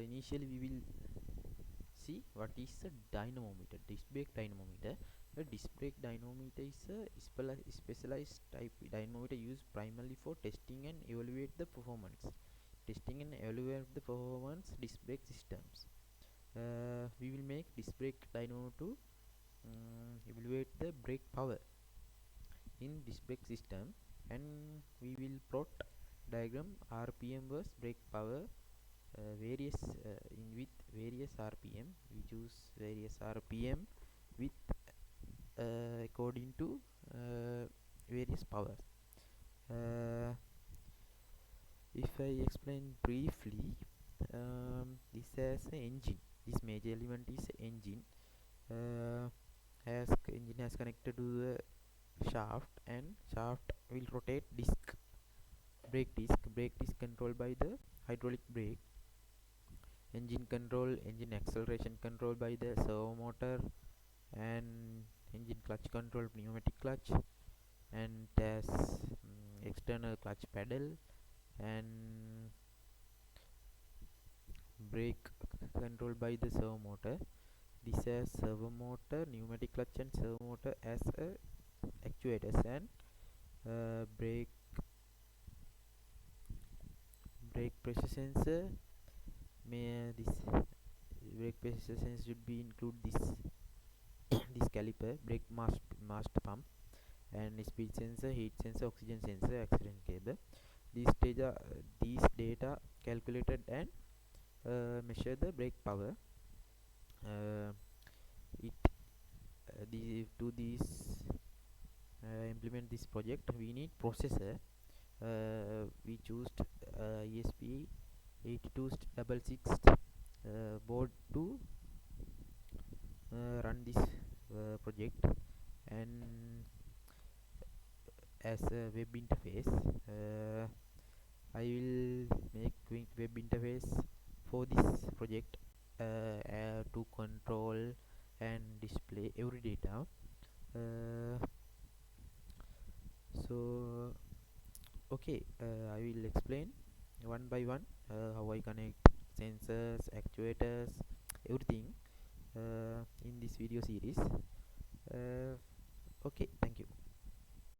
Initially we will see what is a dynamometer, disc brake dynamometer. A disc brake dynamometer is a specialized type dynamometer used primarily for testing and evaluate the performance. Testing and evaluate the performance disc brake systems. We will make disc brake dynamo to evaluate the brake power in disc brake system, and we will plot diagram RPM versus brake power, various in with various RPM. We choose various RPM with according to various powers. uh, if I explain briefly, this has an engine. This major element is engine. Has engine has connected to the shaft, and shaft will rotate brake disc controlled by the hydraulic brake. Engine control, engine acceleration controlled by the servo motor, and engine clutch control, pneumatic clutch, and has external clutch pedal, and brake controlled by the servo motor. This has servo motor, pneumatic clutch, and servo motor as actuators, and brake pressure sensor. This brake pressure sensor should be include this this caliper, brake master pump, and speed sensor, heat sensor, oxygen sensor, accident cable. These data calculated and measure the brake power. Uh, it to this implement this project, we need processor. We choose ESP 8266 board to run this project, and as a web interface, I will make web interface for this project to control and display every data. uh, so okay, I will explain one by one how I connect sensors, actuators, everything in this video series. Okay, thank you.